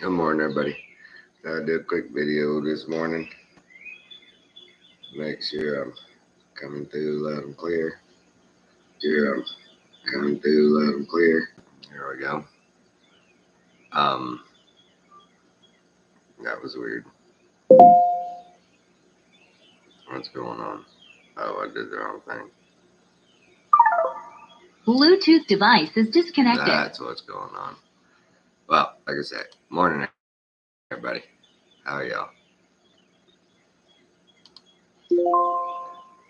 Good morning, everybody. I did a quick video this morning. Make sure I'm coming through loud and clear. Here I'm coming through loud and clear. Here we go. That was weird. What's going on? Oh, I did the wrong thing. Bluetooth device is disconnected. That's what's going on. Well, like I said, morning, everybody. How are y'all?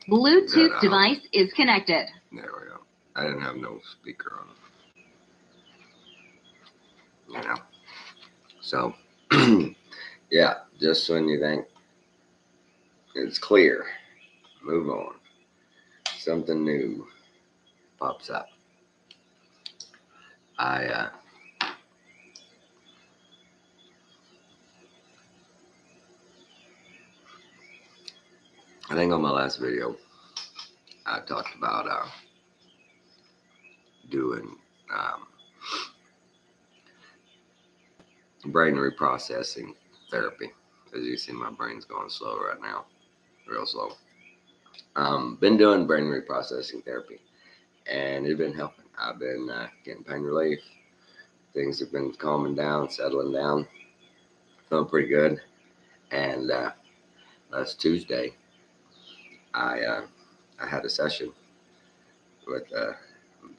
Bluetooth device is connected. There we go. I didn't have no speaker on. So, yeah, just when you think it's clear, move on. Something new pops up. I think on my last video, I talked about doing brain reprocessing therapy. As you see, my brain's going slow right now, real slow. Been doing brain reprocessing therapy, and it's been helping. I've been getting pain relief. Things have been calming down, settling down, feeling pretty good. And last Tuesday, I had a session with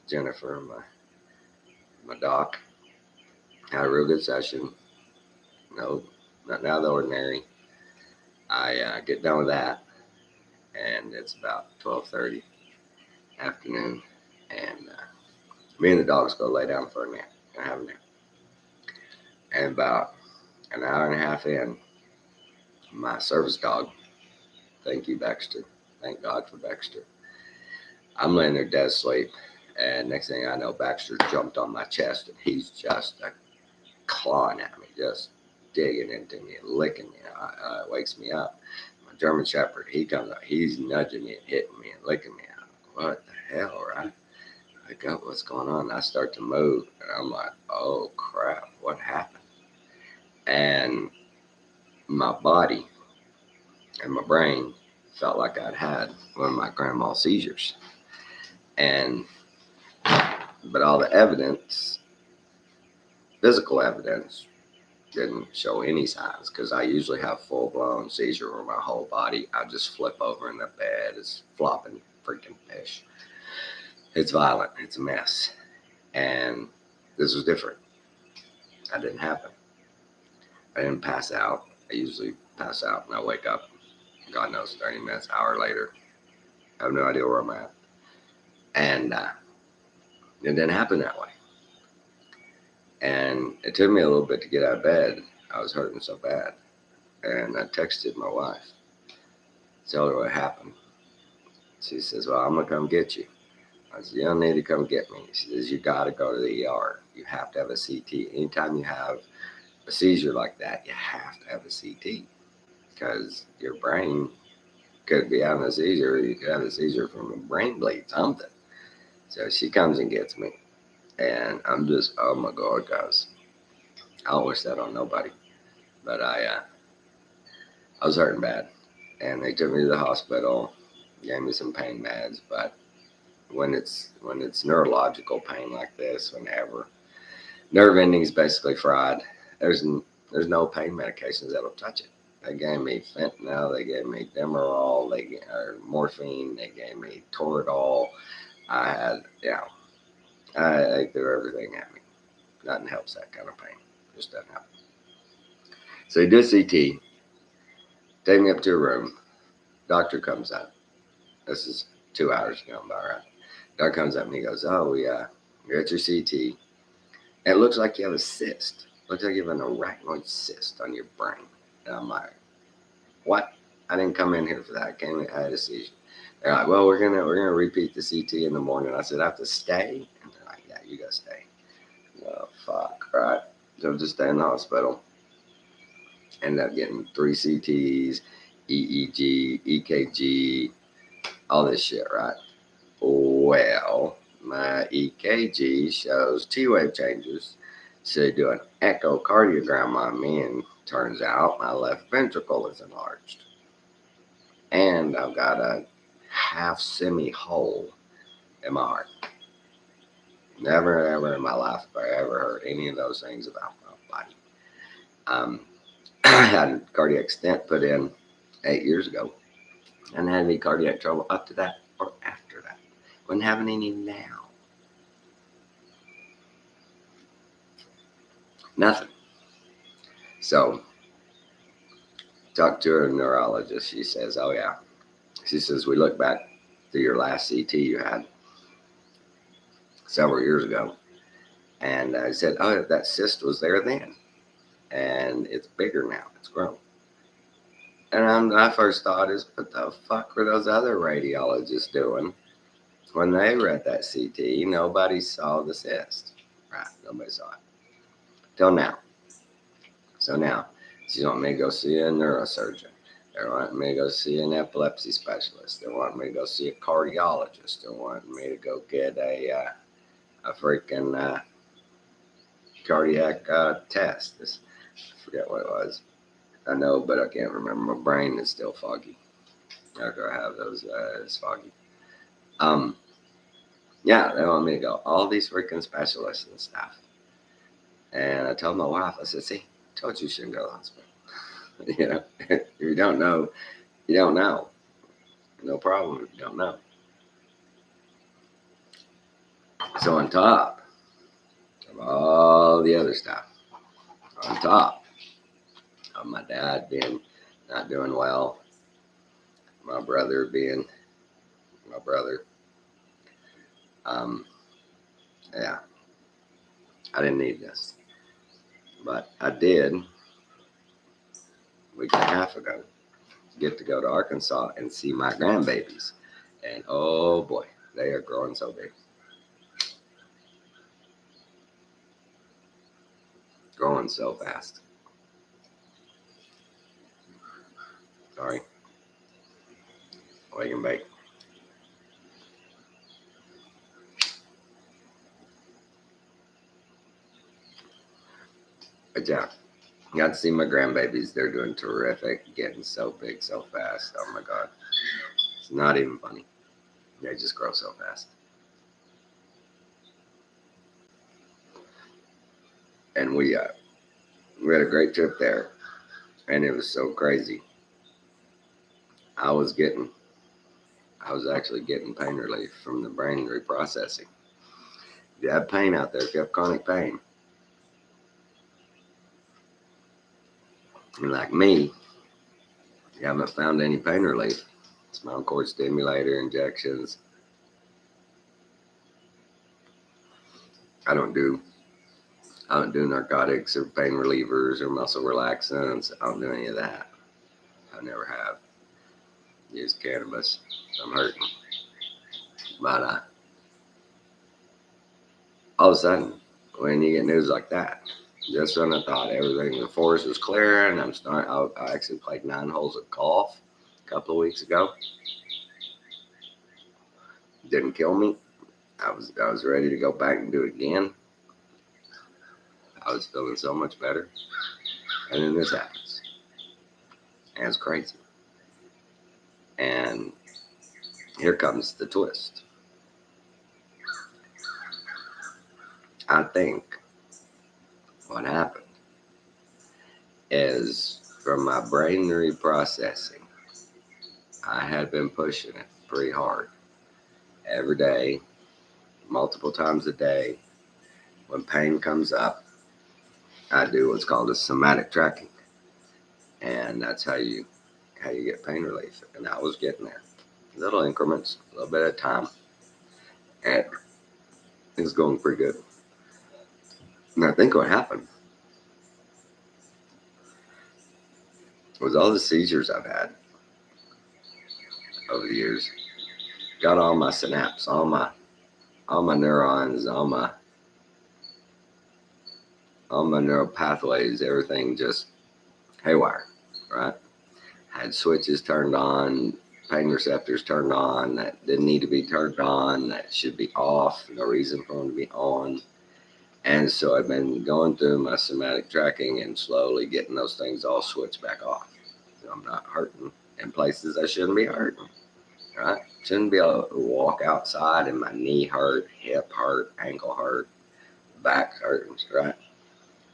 Jennifer, my doc. Had a real good session. No, nothing out of the ordinary. I get done with that, and it's about 12:30 afternoon, and me and the dogs go lay down for a nap and have a nap. And about an hour and a half in, my service dog, thank you, Baxter. Thank God for Baxter. I'm laying there dead asleep, and next thing I know, Baxter jumped on my chest, and he's just clawing at me, just digging into me and licking me. It wakes me up. My German Shepherd, he comes up, he's nudging me and hitting me and licking me. I'm like, what the hell, right? I wake up, what's going on? I start to move, and I'm like, oh crap, what happened? And my body and my brain felt like I'd had one of my grand mal seizures. But all the evidence, physical evidence, didn't show any signs, because I usually have full-blown seizure where my whole body, I just flip over in the bed, it's flopping freaking fish. It's violent, it's a mess. And this was different. That didn't happen. I didn't pass out. I usually pass out and I wake up, God knows, 30 minutes, hour later. I have no idea where I'm at. And it didn't happen that way. And it took me a little bit to get out of bed. I was hurting so bad. And I texted my wife, tell her what happened. She says, well, I'm going to come get you. I said, you don't need to come get me. She says, you got to go to the ER. You have to have a CT. Anytime you have a seizure like that, you have to have a CT, because your brain could be having a seizure. You could have a seizure from a brain bleed, something. So she comes and gets me. And I'm just, oh my God, guys. I don't wish that on nobody. But I was hurting bad. And they took me to the hospital, gave me some pain meds. But when it's neurological pain like this, whenever nerve endings basically fried, there's no pain medications that'll touch it. They gave me fentanyl, they gave me Demerol, or morphine, they gave me Toradol. They threw everything at me. Nothing helps that kind of pain. Just doesn't help. So they do a CT, take me up to a room. Doctor comes up. This is 2 hours ago, about right. Doctor comes up and he goes, oh yeah, you're at your CT. And it looks like you have a cyst. Looks like you have an arachnoid cyst on your brain. And I'm like, what? I didn't come in here for that. I had a seizure. They're like, well, we're gonna repeat the CT in the morning. I said, I have to stay? And they're like, yeah, you gotta stay. Oh, fuck, right? So just stay in the hospital. Ended up getting 3 CTs, EEG, EKG, all this shit, right? Well, my EKG shows T-wave changes So they do an echocardiogram on me, and turns out my left ventricle is enlarged. And I've got a half semi hole in my heart. Never, ever in my life have I ever heard any of those things about my body. I had a cardiac stent put in 8 years ago, and had any cardiac trouble up to that or after that. Wasn't having any now. Nothing. So, talked to her neurologist. She says, "Oh yeah." She says, "We look back to your last CT you had several years ago." And I said, "Oh, that cyst was there then. And it's bigger now. It's grown." And my first thought is, what the fuck were those other radiologists doing when they read that CT? Nobody saw the cyst. Right, nobody saw it. Till now. So now, she want me to go see a neurosurgeon. They want me to go see an epilepsy specialist. They want me to go see a cardiologist. They want me to go get a freaking cardiac test. I forget what it was. I know, but I can't remember. My brain is still foggy. After I have those, it's foggy. Yeah, they want me to go all these freaking specialists and stuff. And I told my wife, I said, "See, I told you shouldn't go to the hospital." You know, if you don't know, you don't know. No problem if you don't know. So on top of all the other stuff, on top of my dad being not doing well, my brother being my brother, yeah, I didn't need this, but I did a week and a half ago get to go to Arkansas and see my grandbabies, and oh boy, they are growing so big. Growing so fast. Sorry. Wake and bake. But yeah, got to see my grandbabies. They're doing terrific, getting so big so fast. Oh my God. It's not even funny. They just grow so fast. And we had a great trip there, and it was so crazy. I was actually getting pain relief from the brain reprocessing. If you have pain out there, if you have chronic pain, and like me, you haven't found any pain relief. Spinal cord stimulator injections. I don't do narcotics or pain relievers or muscle relaxants. I don't do any of that. I never have. Used cannabis. I'm hurting. But all of a sudden, when you get news like that, just when I thought everything, the forest was clear, and I actually played 9 holes of golf a couple of weeks ago. Didn't kill me. I was ready to go back and do it again. I was feeling so much better. And then this happens. And it's crazy. And here comes the twist. I think what happened is from my brain reprocessing, I had been pushing it pretty hard every day, multiple times a day. When pain comes up, I do what's called a somatic tracking. And that's how you get pain relief. And I was getting there. Little increments, a little bit at a time. And it was going pretty good. And I think what happened was all the seizures I've had over the years got all my synapses, all my neurons, all my neural pathways, everything just haywire, right? Had switches turned on, pain receptors turned on that didn't need to be turned on, that should be off, no reason for them to be on. And so I've been going through my somatic tracking and slowly getting those things all switched back off. So I'm not hurting in places I shouldn't be hurting, right? Shouldn't be able to walk outside and my knee hurt, hip hurt, ankle hurt, back hurting, right?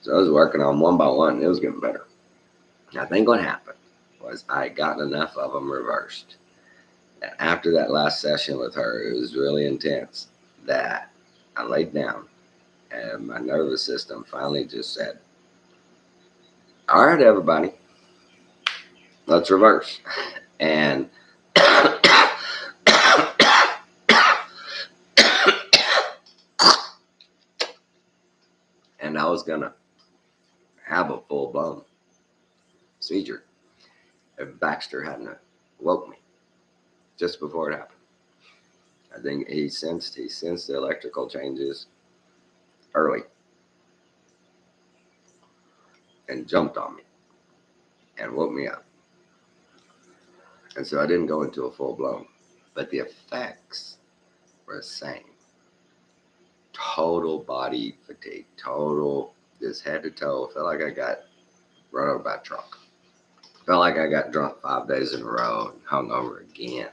So I was working on one by one. It was getting better. I think what happened was I had gotten enough of them reversed. And after that last session with her, it was really intense that I laid down and my nervous system finally just said, all right, everybody, let's reverse. And and I was gonna have a full blown seizure if Baxter hadn't woke me just before it happened. I think he sensed the electrical changes early and jumped on me and woke me up. And so I didn't go into a full blown, but the effects were the same. Total body fatigue, total, just head to toe. Felt like I got run over by a truck. Felt like I got drunk 5 days in a row and hung over again.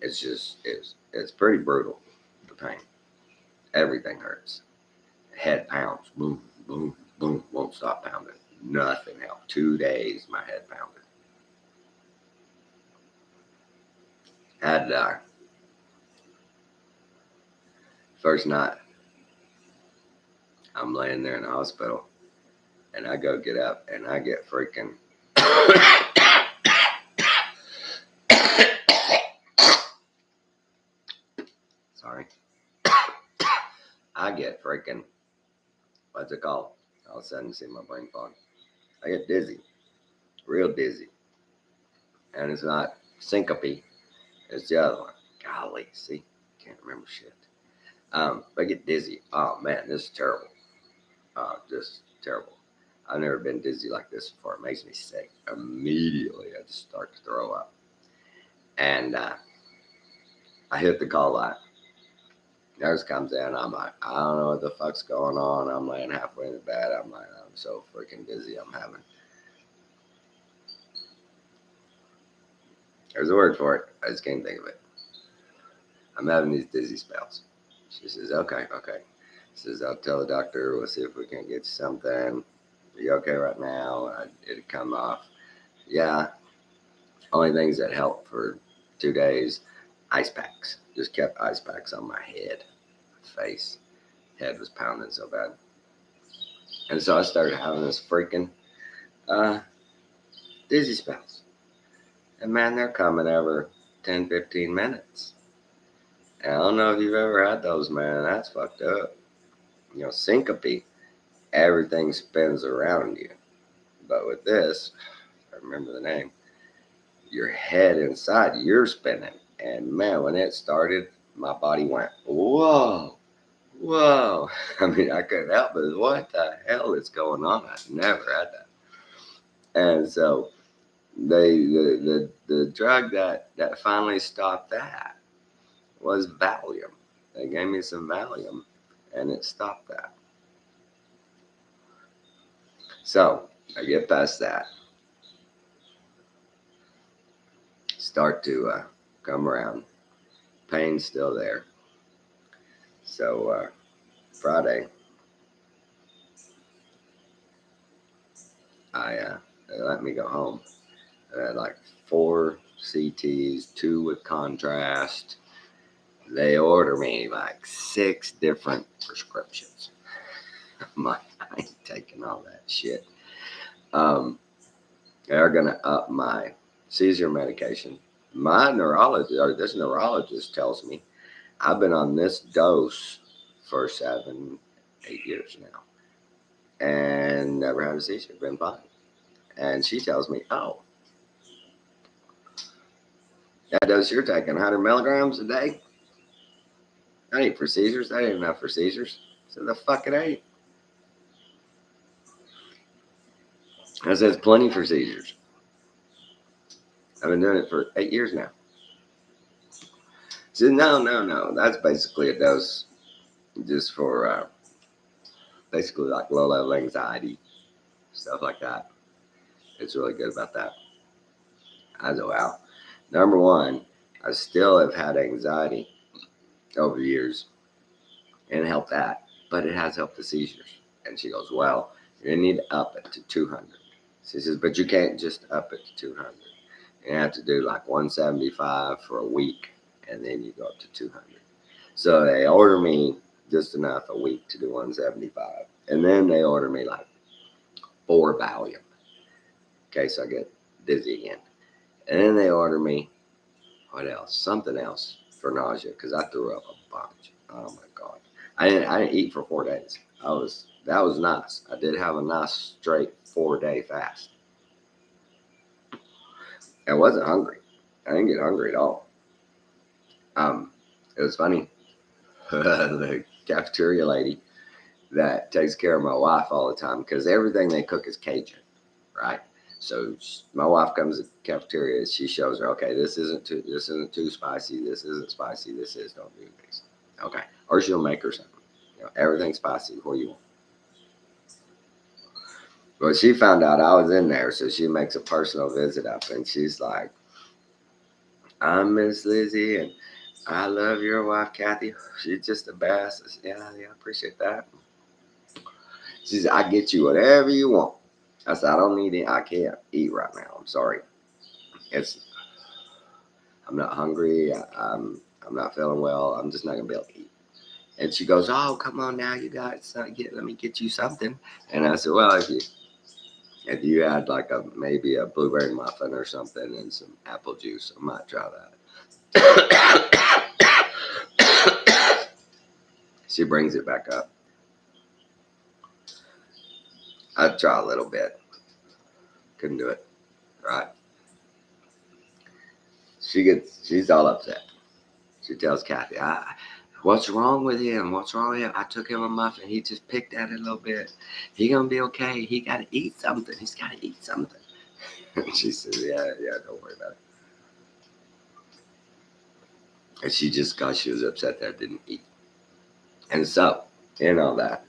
It's just, it's pretty brutal, the pain. Everything hurts. Head pounds, boom, boom, boom, won't stop pounding. Nothing helped. 2 days, my head pounded. Had to die. First night, I'm laying there in the hospital, and I go get up, and I get freaking sorry. I get freaking, what's it called? All of a sudden, see my brain fog. I get dizzy, real dizzy. And it's not syncope, it's the other one. Golly, see, can't remember shit. I get dizzy. Oh man, this is terrible. Just terrible. I've never been dizzy like this before. It makes me sick. Immediately, I just start to throw up. And I hit the call light. Nurse comes in. I'm like, I don't know what the fuck's going on. I'm laying halfway in the bed. I'm like, I'm so freaking dizzy. There's a word for it. I just can't think of it. I'm having these dizzy spells. She says, okay. She says, I'll tell the doctor. We'll see if we can get you something. Are you okay right now? It'd come off. Yeah. Only things that helped for 2 days, ice packs. Just kept ice packs on my head, face. Head was pounding so bad. And so I started having this freaking dizzy spells. And man, they're coming every 10, 15 minutes. And I don't know if you've ever had those, man. That's fucked up. You know, syncope, everything spins around you. But with this, I remember the name, your head inside, you're spinning. And man, when it started, my body went, whoa. I mean, I couldn't help but what the hell is going on? I've never had that. And so the drug that finally stopped that was Valium. They gave me some Valium and it stopped that. So I get past that. Start to come around. Pain's still there. So Friday, they let me go home. I had like 4 CTs, 2 with contrast. They order me like 6 different prescriptions. I'm like, I ain't taking all that shit. They're gonna up my seizure medication. My neurologist, or this neurologist, tells me I've been on this dose for 7, 8 years now, and never had a seizure. Been fine. And she tells me, oh, that dose you're taking, 100 milligrams a day? That ain't for seizures. That ain't enough for seizures. So the fuck it ain't. I said, it's plenty for seizures. I've been doing it for 8 years now. She said, no. That's basically a dose just for basically like low level anxiety, stuff like that. It's really good about that. I go out. Number one, I still have had anxiety over the years and helped that, but it has helped the seizures. And she goes, well, you need to up it to 200. She says, but you can't just up it to 200. You have to do like 175 for a week, and then you go up to 200. So they order me just enough a week to do 175. And then they order me like 4 Valium in case I get dizzy again. And then they order me, what else? Something else for nausea because I threw up a bunch. Oh my God. I didn't eat for 4 days. That was nice. I did have a nice straight 4-day fast. I wasn't hungry. I didn't get hungry at all. It was funny. The cafeteria lady that takes care of my wife all the time because everything they cook is Cajun, right? So my wife comes to the cafeteria. She shows her, okay, this isn't too spicy. This isn't spicy. This is, don't do this. Okay, or she'll make her something. Everything's spicy. What do you want? Well, she found out I was in there, so she makes a personal visit up, and she's like, I'm Miss Lizzie, and I love your wife, Kathy. She's just the best. I said, yeah, I appreciate that. She said, I get you whatever you want. I said, I don't need it. I can't eat right now. I'm sorry. I'm not hungry. I'm not feeling well. I'm just not gonna be able to eat. And she goes, oh, come on now, you guys, let me get you something. And I said, well, if you had like maybe a blueberry muffin or something and some apple juice, I might try that. She brings it back up. I'd try a little bit. Couldn't do it. Right. She's all upset. She tells Kathy, what's wrong with him? What's wrong with him? I took him a muffin. He just picked at it a little bit. He gonna be okay. He gotta eat something. He's gotta eat something. She says, yeah, don't worry about it. And she was upset that I didn't eat. And so, in all that,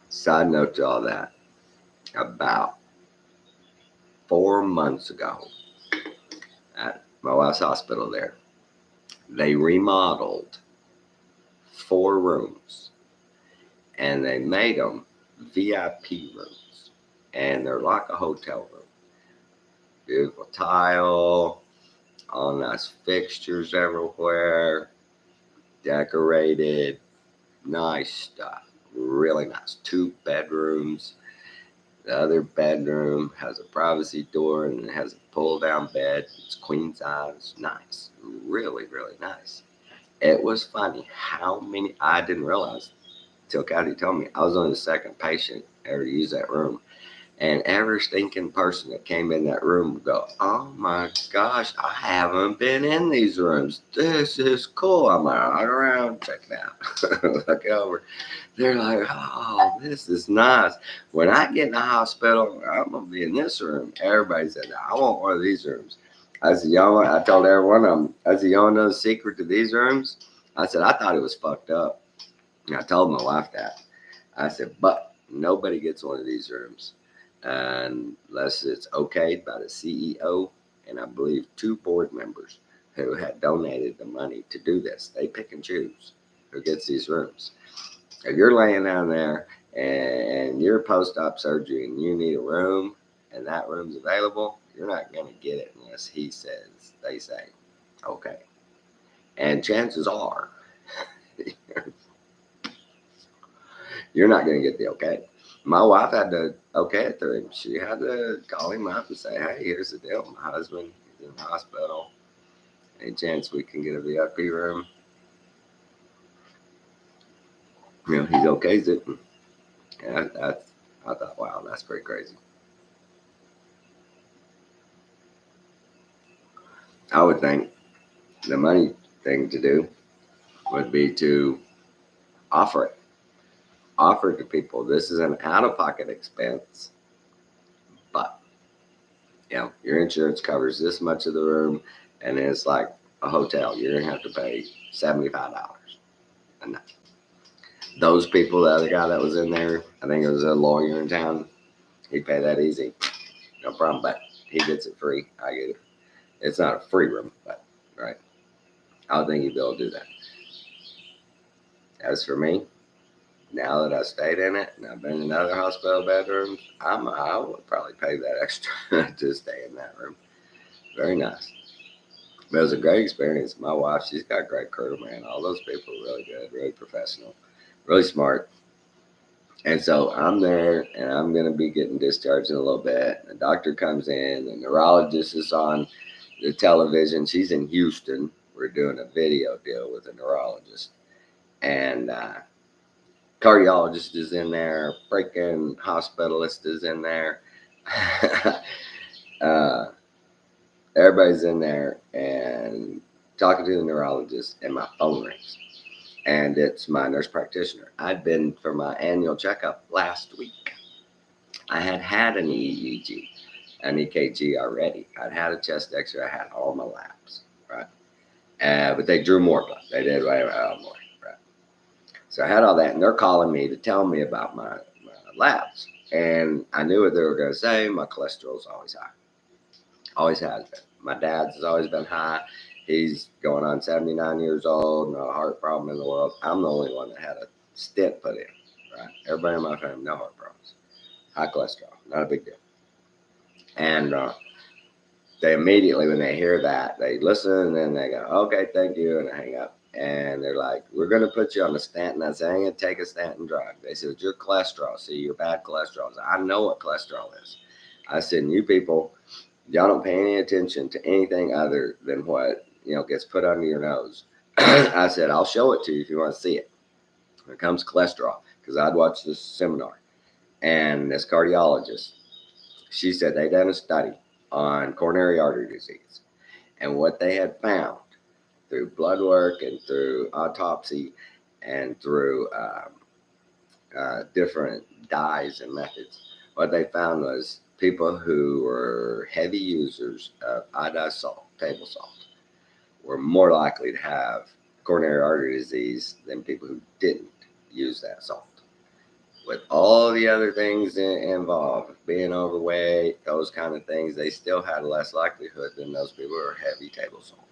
side note to all that, about 4 months ago at my wife's hospital there, they remodeled 4 rooms and they made them VIP rooms, and they're like a hotel room. Beautiful tile, all nice fixtures everywhere, decorated, nice stuff, really nice. 2 bedrooms. The other bedroom has a privacy door and it has a pull down bed. It's queen size, nice, really, really nice. It was funny how many, I didn't realize till Kathy told me, I was only the second patient ever to use that room. And every stinking person that came in that room would go, oh my gosh, I haven't been in these rooms. This is cool. I'm like, all around, check it out. Look over. They're like, oh, this is nice. When I get in the hospital, I'm going to be in this room. Everybody said, I want one of these rooms. I said, I told every one of them, I said, y'all know the secret to these rooms? I said, I thought it was fucked up. And I told my wife that. I said, but nobody gets one of these rooms unless it's okayed by the CEO and I believe 2 board members who had donated the money to do this. They pick and choose who gets these rooms. If you're laying down there and you're post-op surgery and you need a room and that room's available, you're not going to get it unless they say, okay. And chances are you're not going to get the okay. My wife had to okay it through him. She had to call him up and say, hey, here's the deal. My husband is in the hospital. Any chance we can get a VIP room? He okays it. And I thought, wow, that's pretty crazy. I would think the money thing to do would be to offer it. Offer it to people. This is an out-of-pocket expense, but your insurance covers this much of the room, and it's like a hotel. You're gonna have to pay $75 a night. Those people, the other guy that was in there, I think it was a lawyer in town. He'd pay that easy, no problem. But he gets it free. I get it. It's not a free room, but right. I don't think he'd be able to do that. As for me, now that I stayed in it and I've been in other hospital bedrooms, I would probably pay that extra to stay in that room. Very nice. But it was a great experience. My wife, she's got a great crew, man. All those people are really good, really professional, really smart. And so I'm there and I'm going to be getting discharged in a little bit. The doctor comes in, the neurologist is on the television. She's in Houston. We're doing a video deal with a neurologist. And cardiologist is in there, freaking hospitalist is in there. uh, Everybody's in there and talking to the neurologist, and my phone rings. And it's my nurse practitioner. I'd been for my annual checkup last week. I had an EEG, an EKG already. I'd had a chest X-ray. I had all my labs, right? But they drew more blood. They did way more, right? So I had all that, and they're calling me to tell me about my labs. And I knew what they were going to say. My cholesterol's always high. Always has been. My dad's has always been high. He's going on 79 years old, no heart problem in the world. I'm the only one that had a stent put in, right? Everybody in my family, no heart problems. High cholesterol, not a big deal. And they immediately, when they hear that, they listen and then they go, okay, thank you, and I hang up. And they're like, we're going to put you on a statin. I said, I ain't going to take a statin drug. They said, it's your cholesterol. See, your bad cholesterol. I said, I know what cholesterol is. I said, you people, y'all don't pay any attention to anything other than what gets put under your nose. I said, I'll show it to you if you want to see it. When it comes to cholesterol, because I'd watched this seminar, and this cardiologist, she said they done a study on coronary artery disease, and what they had found through blood work and through autopsy and through different dyes and methods, what they found was people who were heavy users of iodized salt, table salt, were more likely to have coronary artery disease than people who didn't use that salt. With all the other things involved, being overweight, those kind of things, they still had less likelihood than those people who are heavy table salters.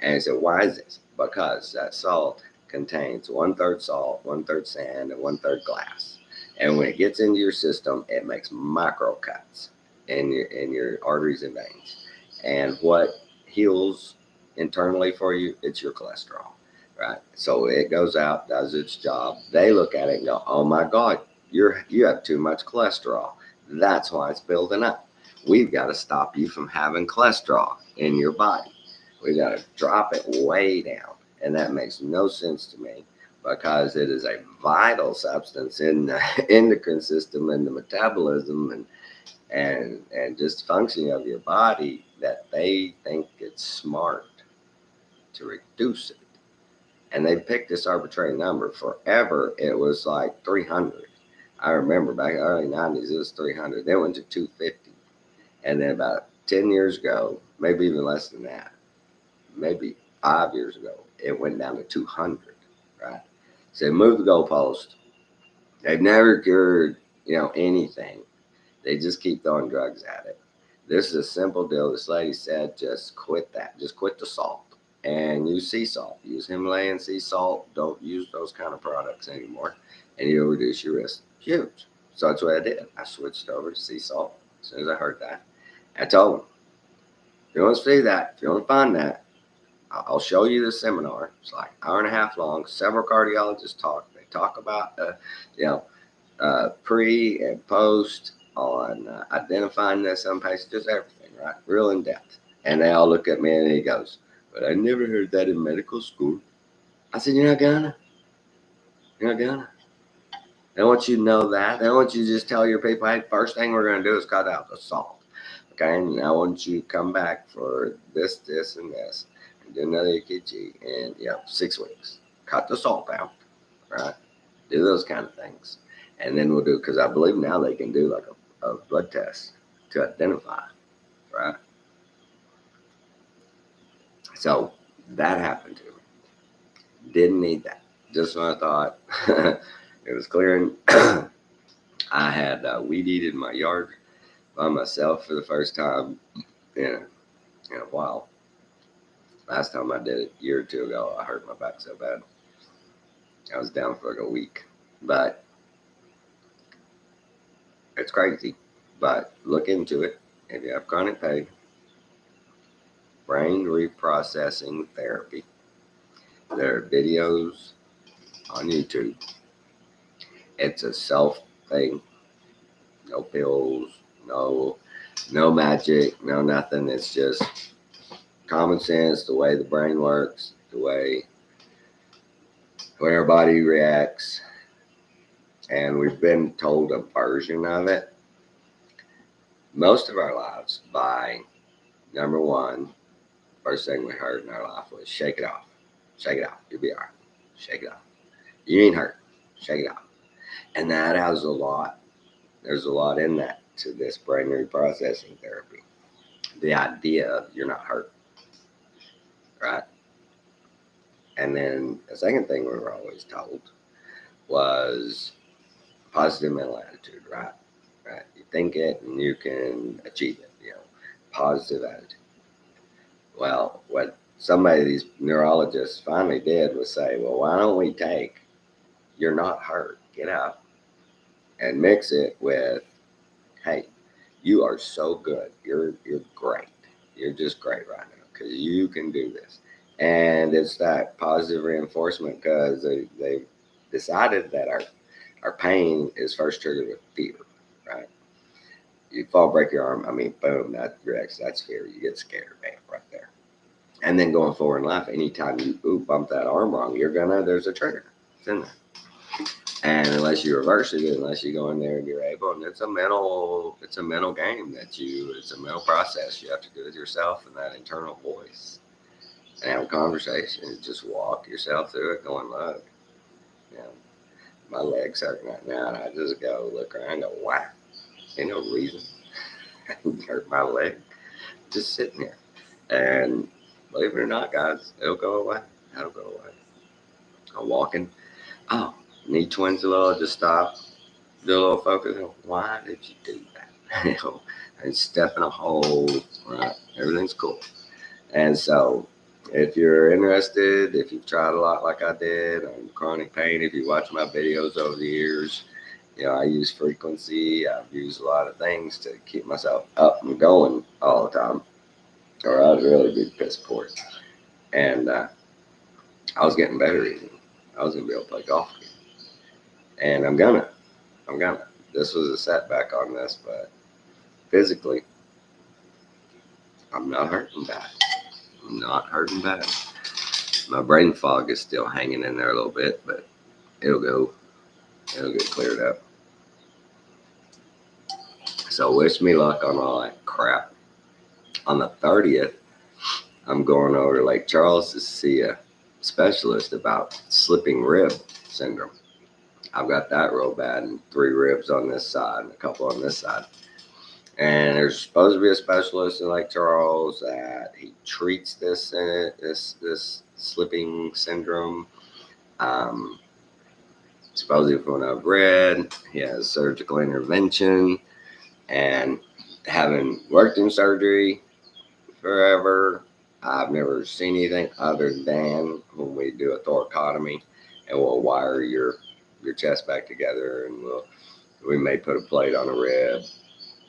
And so why is this? Because that salt contains 1/3 salt, 1/3 sand, and 1/3 glass. And when it gets into your system, it makes micro cuts in your arteries and veins. And what heals internally for you, it's your cholesterol, right? So it goes out, does its job. They look at it and go, oh my God, you have too much cholesterol. That's why it's building up. We've got to stop you from having cholesterol in your body. We got to drop it way down. And that makes no sense to me, because it is a vital substance in the endocrine system and the metabolism and just functioning of your body, that they think it's smart to reduce it. And they picked this arbitrary number. Forever, it was like 300. I remember back in the early 90s, it was 300. Then it went to 250. And then about 10 years ago, maybe even less than that, maybe 5 years ago, it went down to 200, right? So they moved the goalpost. They've never cured, anything. They just keep throwing drugs at it. This is a simple deal. This lady said, just quit that. Just quit the salt and use sea salt. Use Himalayan sea salt. Don't use those kind of products anymore, and you'll reduce your risk. Huge. So that's what I did. I switched over to sea salt as soon as I heard that. I told them, if you want to see that, if you want to find that, I'll show you the seminar. It's like an hour and a half long. Several cardiologists talk. They talk about, pre and post on identifying this, some patients, just everything, right? Real in depth. And they all look at me and he goes, but I never heard that in medical school. I said, you're not gonna. They want you to know that. They want you to just tell your people, hey, first thing we're going to do is cut out the salt. Okay, and I want you to come back for this, and this. Do another EKG in 6 weeks. Cut the salt out, right? Do those kind of things. And then we'll do, because I believe now they can do like a blood test to identify, right? So that happened to me. Didn't need that. just when I thought it was clearing, I had weed eated my yard by myself for the first time in a while. Last time I did it a year or two ago, I hurt my back so bad. I was down for like a week. But it's crazy. But look into it. If you have chronic pain, brain reprocessing therapy. There are videos on YouTube. It's a self thing. No pills, no magic, no nothing. It's just common sense, the way the brain works, the way our body reacts. And we've been told a version of it most of our lives by number one, first thing we heard in our life was shake it off. Shake it off. You'll be all right. Shake it off. You ain't hurt. Shake it off. And that has a lot. There's a lot in that to this brain reprocessing therapy. The idea of you're not hurt. Right? And then the second thing we were always told was positive mental attitude, right? Right. You think it and you can achieve it, positive attitude. Well, what somebody of these neurologists finally did was say, well, why don't we take you're not hurt, get up, and mix it with, hey, you are so good. You're great. You're just great right now because you can do this. And it's that positive reinforcement because they decided that our pain is first triggered with fear, right? You fall, break your arm. I mean, boom, that's fear. You get scared, man, right there. And then going forward in life, anytime you bump that arm wrong, there's a trigger. It's in there. And unless you reverse it, unless you go in there and you're able, and it's a mental game it's a mental process you have to do with yourself and that internal voice. And have a conversation and just walk yourself through it going, look, my leg's hurting right now. And I just go look around and go, wow, ain't no reason hurt my leg. Just sitting here. And believe it or not, guys, it'll go away. It'll go away. I'm walking. Oh, knee twinge a little, just stop. Do a little focus. Why did you do that? And step in a hole. Right? Everything's cool. And so if you're interested, if you've tried a lot like I did on chronic pain, if you watch my videos over the years, I use frequency. I've used a lot of things to keep myself up and going all the time, or I was really big piss poor. And I was getting better even. I was going to be able to play golf again. And I'm gonna. This was a setback on this, but physically, I'm not hurting bad. My brain fog is still hanging in there a little bit, but it'll get cleared up. So wish me luck on all that crap. On the 30th, I'm going over to Lake Charles to see a specialist about slipping rib syndrome. I've got that real bad, and 3 ribs on this side and a couple on this side. And there's supposed to be a specialist in Lake Charles that he treats this slipping syndrome. Supposedly from what I've read, he has surgical intervention, and having worked in surgery forever, I've never seen anything other than when we do a thoracotomy and we'll wire your chest back together, and we may put a plate on a rib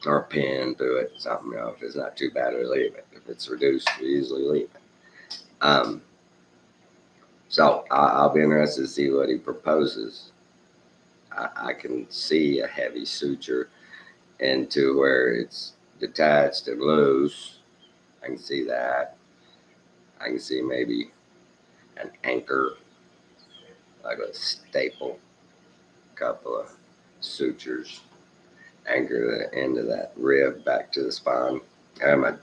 or a pin through it, something. If it's not too bad, we leave it. If it's reduced, we usually leave it. So I'll be interested to see what he proposes. I can see a heavy suture into where it's detached and loose. I can see that. I can see maybe an anchor, like a staple, couple of sutures, anchor the end of that rib back to the spine. I had my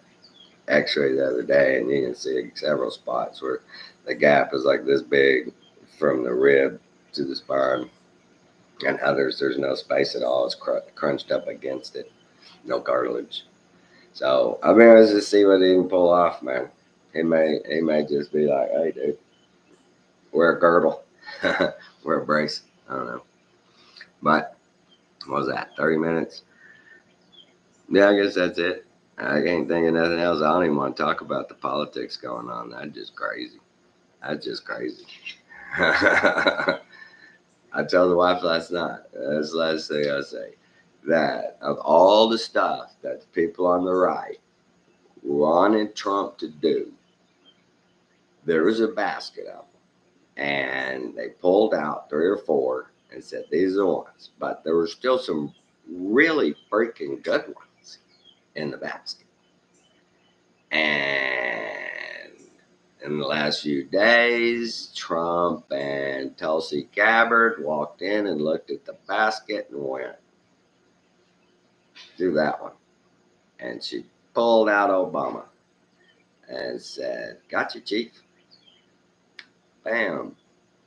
x-ray the other day, and you can see several spots where the gap is like this big from the rib to the spine, and others there's no space at all. It's crunched up against it, no cartilage. So I'm interested to see what he can pull off, man. He may just be like, hey dude, wear a girdle. Wear a brace. I don't know. But what was that? 30 minutes? Yeah, I guess that's it. I can't think of nothing else. I don't even want to talk about the politics going on. That's just crazy. That's just crazy. I told the wife last night, that's the last thing I say, that of all the stuff that the people on the right wanted Trump to do, there was a basket of them. And they pulled out 3 or 4 and said, these are the ones. But there were still some really freaking good ones in the basket. And in the last few days, Trump and Tulsi Gabbard walked in and looked at the basket and went, do that one. And she pulled out Obama and said, gotcha, Chief. Bam.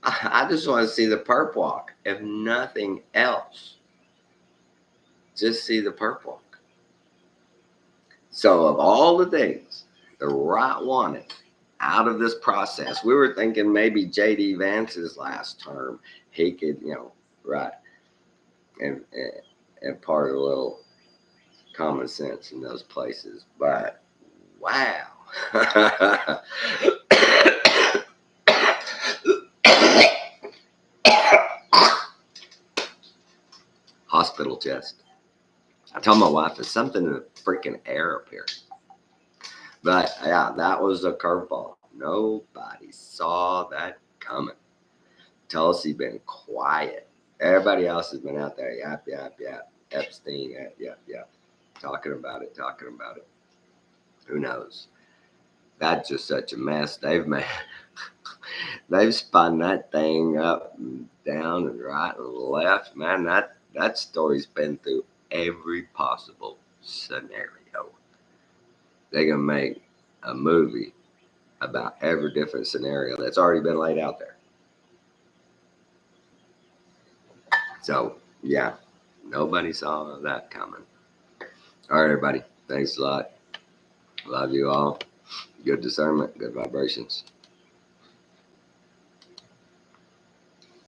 I just want to see the perp walk, if nothing else. Just see the perp walk. So of all the things the right wanted out of this process, we were thinking maybe J.D. Vance's last term, he could, right, and impart a little common sense in those places. But wow. Hospital chest. I told my wife there's something in the freaking air up here. But yeah, that was a curveball. Nobody saw that coming. Tulsi been quiet. Everybody else has been out there. Yap, yap, yap. Epstein, yap, yap, yap. Talking about it. Who knows? That's just such a mess. They've spun that thing up and down and right and left. Man, that story's been through every possible scenario. They're gonna make a movie about every different scenario that's already been laid out there. So yeah, nobody saw that coming. All right, everybody. Thanks a lot. Love you all. Good discernment, good vibrations.